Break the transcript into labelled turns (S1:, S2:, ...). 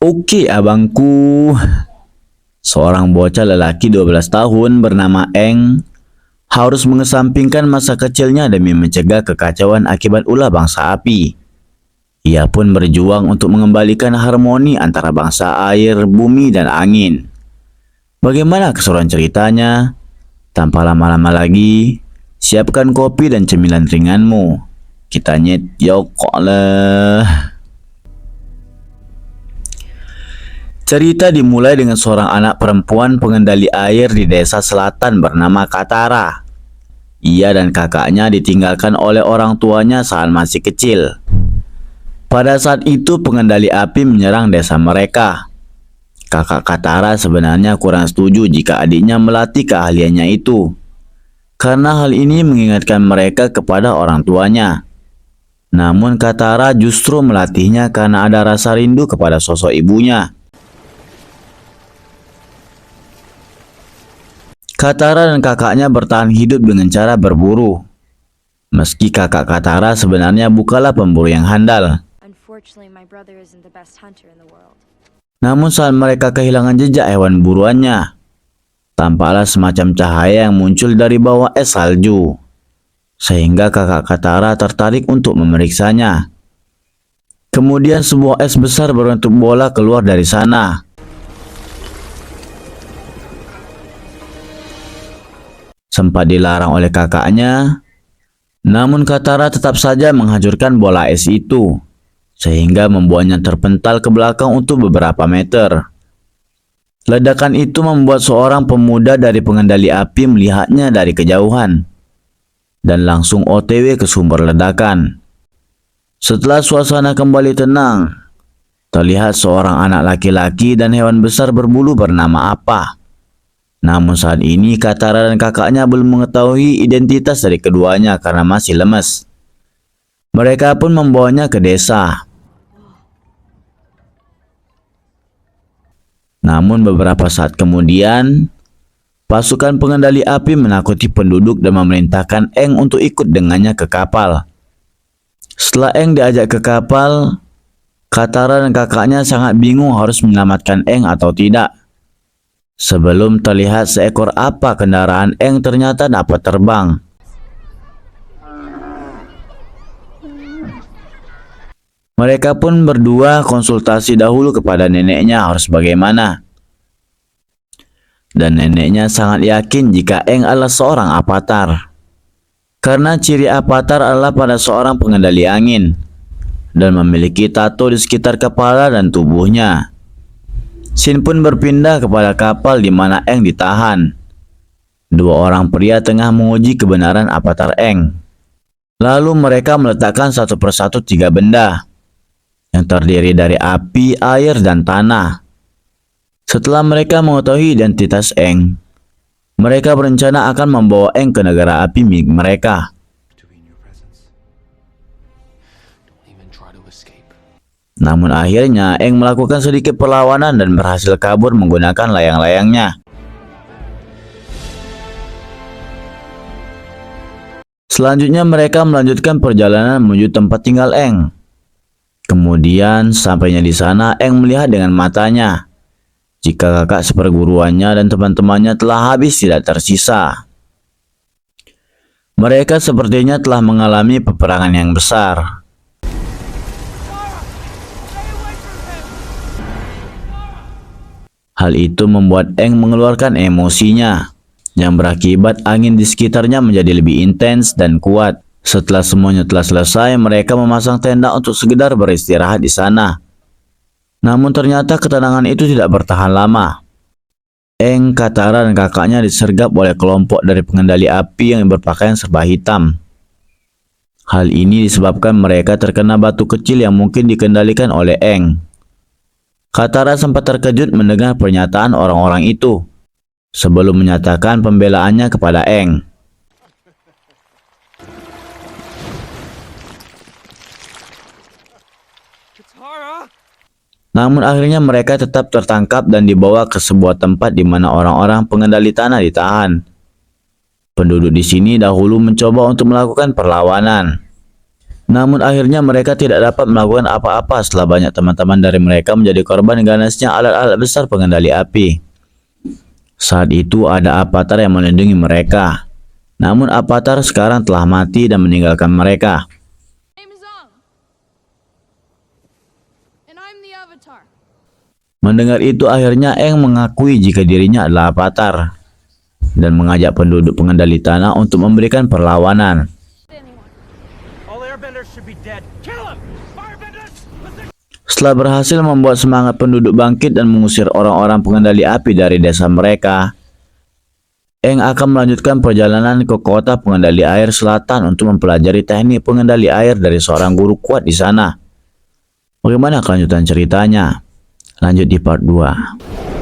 S1: Oke abangku, seorang bocah lelaki 12 tahun bernama Eng harus mengesampingkan masa kecilnya demi mencegah kekacauan akibat ulah bangsa api. Ia pun berjuang untuk mengembalikan harmoni antara bangsa air, bumi, dan angin. Bagaimana keseruan ceritanya? Tanpa lama-lama lagi, siapkan kopi dan cemilan ringanmu. Kita nyet yokok lah. Cerita dimulai dengan seorang anak perempuan pengendali air di desa selatan bernama Katara. Ia dan kakaknya ditinggalkan oleh orang tuanya saat masih kecil. Pada saat itu pengendali api menyerang desa mereka. Kakak Katara sebenarnya kurang setuju jika adiknya melatih keahliannya itu, karena hal ini mengingatkan mereka kepada orang tuanya. Namun Katara justru melatihnya karena ada rasa rindu kepada sosok ibunya. Katara dan kakaknya bertahan hidup dengan cara berburu. Meski kakak Katara sebenarnya bukanlah pemburu yang handal. Namun saat mereka kehilangan jejak hewan buruannya, tampaklah semacam cahaya yang muncul dari bawah es salju. Sehingga kakak Katara tertarik untuk memeriksanya. Kemudian sebuah es besar berbentuk bola keluar dari sana. Sempat dilarang oleh kakaknya, namun Katara tetap saja menghancurkan bola es itu, sehingga membuatnya terpental ke belakang untuk beberapa meter. Ledakan itu membuat seorang pemuda dari pengendali api melihatnya dari kejauhan, dan langsung OTW ke sumber ledakan. Setelah suasana kembali tenang, terlihat seorang anak laki-laki dan hewan besar berbulu bernama Apa. Namun saat ini Katara dan kakaknya belum mengetahui identitas dari keduanya karena masih lemas. Mereka pun membawanya ke desa. Namun beberapa saat kemudian, pasukan pengendali api menakuti penduduk dan memerintahkan Eng untuk ikut dengannya ke kapal. Setelah Eng diajak ke kapal, Katara dan kakaknya sangat bingung harus menyelamatkan Eng atau tidak. Sebelum terlihat seekor apa kendaraan Eng ternyata dapat terbang. Mereka pun berdua konsultasi dahulu kepada neneknya harus bagaimana. Dan neneknya sangat yakin jika Eng adalah seorang avatar. Karena ciri avatar adalah pada seorang pengendali angin dan memiliki tato di sekitar kepala dan tubuhnya. Sin pun berpindah kepada kapal di mana Eng ditahan. Dua orang pria tengah menguji kebenaran avatar Eng. Lalu mereka meletakkan satu persatu 3 benda yang terdiri dari api, air, dan tanah. Setelah mereka mengetahui identitas Eng, mereka berencana akan membawa Eng ke negara api milik mereka. Namun akhirnya Eng melakukan sedikit perlawanan dan berhasil kabur menggunakan layang-layangnya. Selanjutnya mereka melanjutkan perjalanan menuju tempat tinggal Eng. Kemudian sampainya di sana Eng melihat dengan matanya jika kakak seperguruannya dan teman-temannya telah habis tidak tersisa. Mereka sepertinya telah mengalami peperangan yang besar. Hal itu membuat Eng mengeluarkan emosinya, yang berakibat angin di sekitarnya menjadi lebih intens dan kuat. Setelah semuanya telah selesai, mereka memasang tenda untuk sekedar beristirahat di sana. Namun ternyata ketenangan itu tidak bertahan lama. Eng, Katara, dan kakaknya disergap oleh kelompok dari pengendali api yang berpakaian serba hitam. Hal ini disebabkan mereka terkena batu kecil yang mungkin dikendalikan oleh Eng. Katara sempat terkejut mendengar pernyataan orang-orang itu sebelum menyatakan pembelaannya kepada Eng. Namun akhirnya mereka tetap tertangkap dan dibawa ke sebuah tempat di mana orang-orang pengendali tanah ditahan. Penduduk di sini dahulu mencoba untuk melakukan perlawanan. Namun akhirnya mereka tidak dapat melakukan apa-apa setelah banyak teman-teman dari mereka menjadi korban ganasnya alat-alat besar pengendali api. Saat itu ada Avatar yang melindungi mereka. Namun Avatar sekarang telah mati dan meninggalkan mereka.
S2: name is Ong. And I'm the Avatar.
S1: Mendengar itu akhirnya Aang mengakui jika dirinya adalah Avatar dan mengajak penduduk pengendali tanah untuk memberikan perlawanan.
S2: Anyone.
S3: All airbenders should be dead. Kill them! Firebenders!
S1: Setelah berhasil membuat semangat penduduk bangkit dan mengusir orang-orang pengendali api dari desa mereka, Aang akan melanjutkan perjalanan ke kota pengendali air selatan untuk mempelajari teknik pengendali air dari seorang guru kuat di sana. Bagaimana kelanjutan ceritanya? Lanjut di part 2.